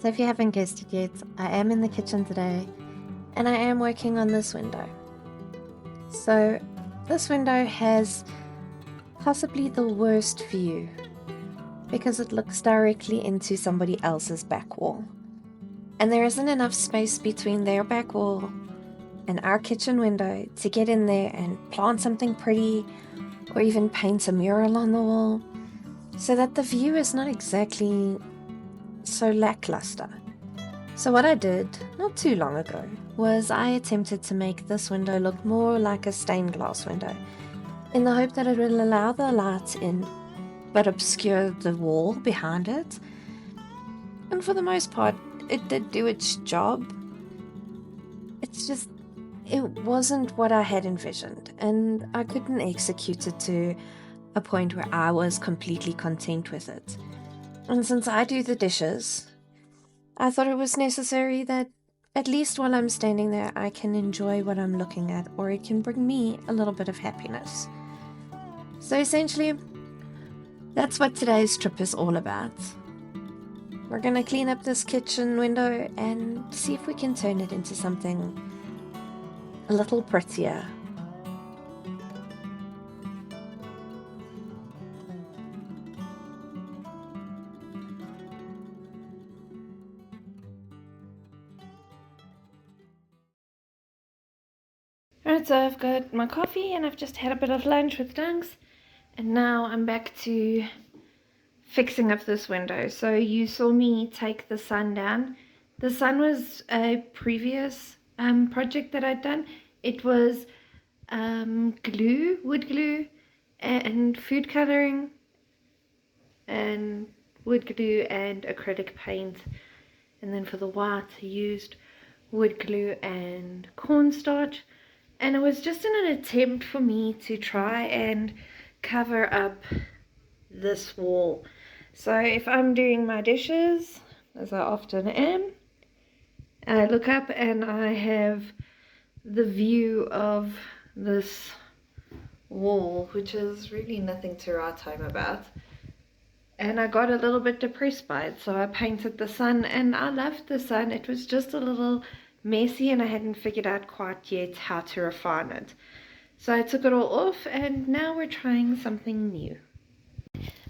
So if you haven't guessed it yet, I am in the kitchen today and I am working on this window. So this window has possibly the worst view because it looks directly into somebody else's back wall. And there isn't enough space between their back wall and our kitchen window to get in there and plant something pretty or even paint a mural on the wall, so that the view is not exactly so lackluster. So what I did not too long ago was I attempted to make this window look more like a stained glass window, in the hope that it will allow the light in but obscure the wall behind it. And for the most part, it did do its job. It's just, it wasn't what I had envisioned, and I couldn't execute it to a point where I was completely content with it. And since I do the dishes, I thought it was necessary that at least while I'm standing there, I can enjoy what I'm looking at, or it can bring me a little bit of happiness. So essentially, that's what today's trip is all about. We're gonna clean up this kitchen window and see if we can turn it into something a little prettier. Alright, so I've got my coffee and I've just had a bit of lunch with Dunks, and now I'm back to fixing up this window. So you saw me take the sun down. The sun was a previous project that I'd done. It was glue, wood glue, and food coloring, and wood glue and acrylic paint. And then for the white I used wood glue and cornstarch. And it was just in an attempt for me to try and cover up this wall. So if I'm doing my dishes, as I often am, I look up and I have the view of this wall, which is really nothing to write home about. And I got a little bit depressed by it, so I painted the sun, and I loved the sun. It was just a little messy and I hadn't figured out quite yet how to refine it. So I took it all off and now we're trying something new.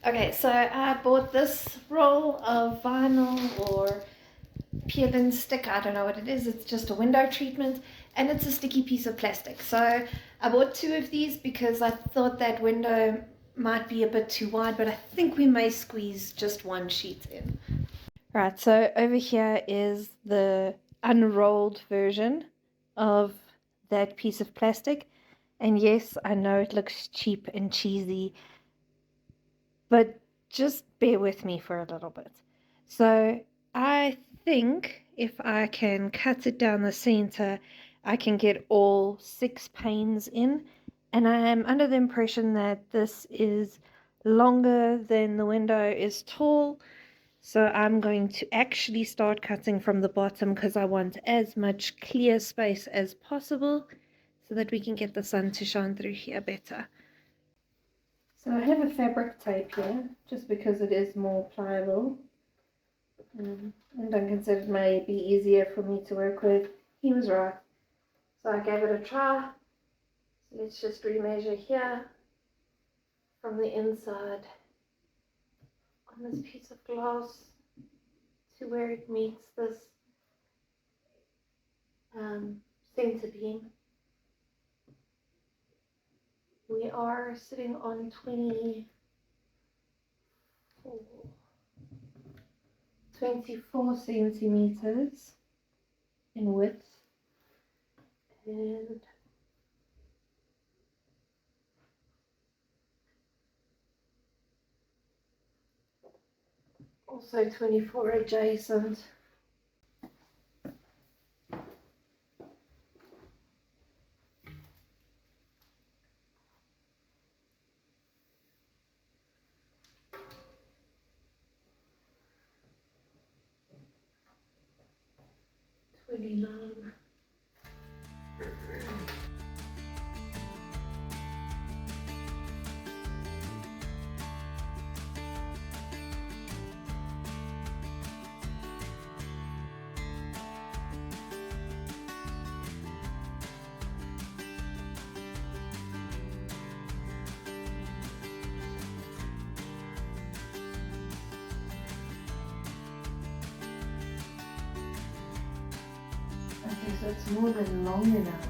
Okay, so I bought this roll of vinyl or peel and stick, I don't know what it is. It's just a window treatment and it's a sticky piece of plastic. So I bought 2 of these because I thought that window might be a bit too wide, but I think we may squeeze just 1 sheet in. Right, so over here is the unrolled version of that piece of plastic. And yes, I know it looks cheap and cheesy, but just bear with me for a little bit. So I think if I can cut it down the center, I can get all 6 panes in. And I am under the impression that this is longer than the window is tall. So I'm going to actually start cutting from the bottom because I want as much clear space as possible so that we can get the sun to shine through here better. So I have a fabric tape here just because it is more pliable. And Duncan said it may be easier for me to work with. He was right. So I gave it a try. So let's just remeasure here from the inside on this piece of glass to where it meets this center beam. We are sitting on 24 centimeters in width, and also 24 adjacent. Okay, so it's more than long enough.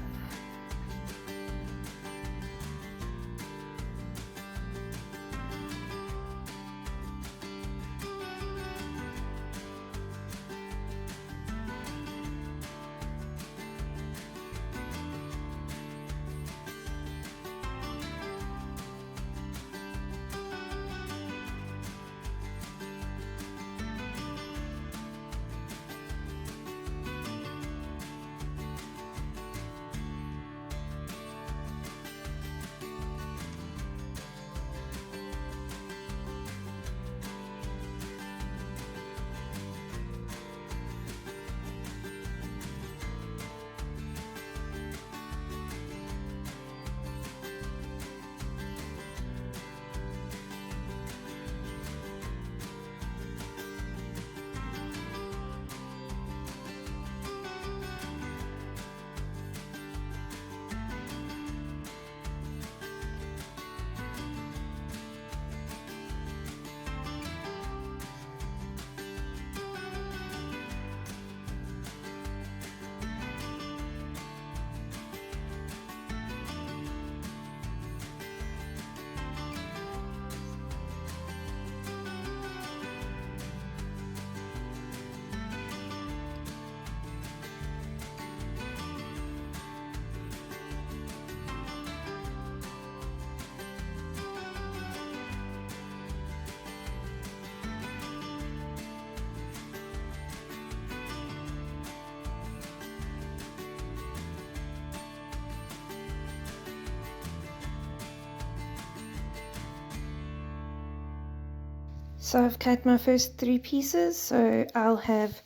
So I've cut my first 3 pieces, so I'll have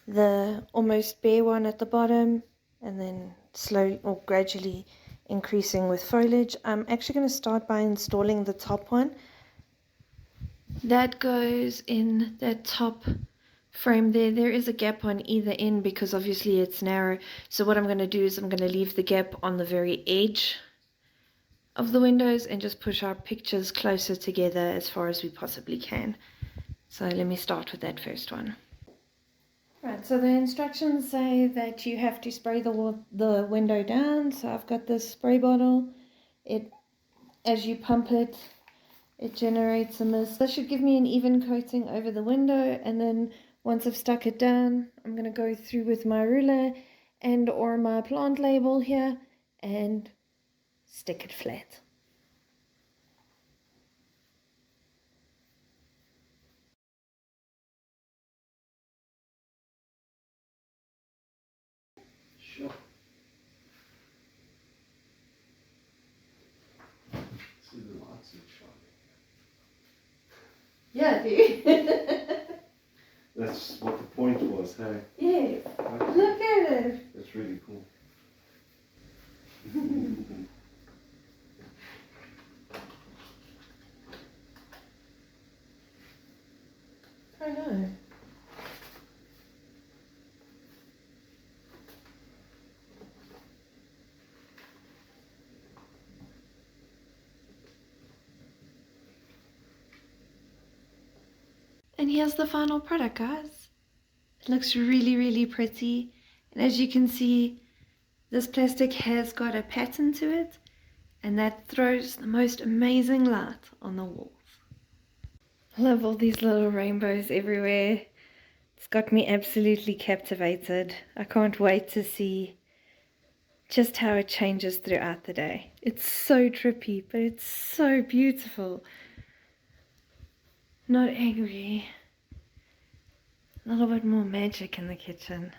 the almost bare one at the bottom and then slowly or gradually increasing with foliage. I'm actually going to start by installing the top one. That goes in that top frame there. There is a gap on either end because obviously it's narrow. So what I'm going to do is I'm going to leave the gap on the very edge of the windows and just push our pictures closer together as far as we possibly can. So let me start with that first one. Right, so the instructions say that you have to spray the window down. So I've got this spray bottle. As you pump it, it generates a mist. This should give me an even coating over the window, and then once I've stuck it down, I'm going to go through with my ruler and or my plant label here and stick it flat. Sure. See the lights in shining. Yeah, dude. That's what the point was, hey? Yes. Okay. Look at it. That's really cool. I know. And here's the final product, guys. It looks really, really pretty. And as you can see, this plastic has got a pattern to it, and that throws the most amazing light on the walls. I love all these little rainbows everywhere. It's got me absolutely captivated. I can't wait to see just how it changes throughout the day. It's so trippy, but it's so beautiful. Not angry. A little bit more magic in the kitchen.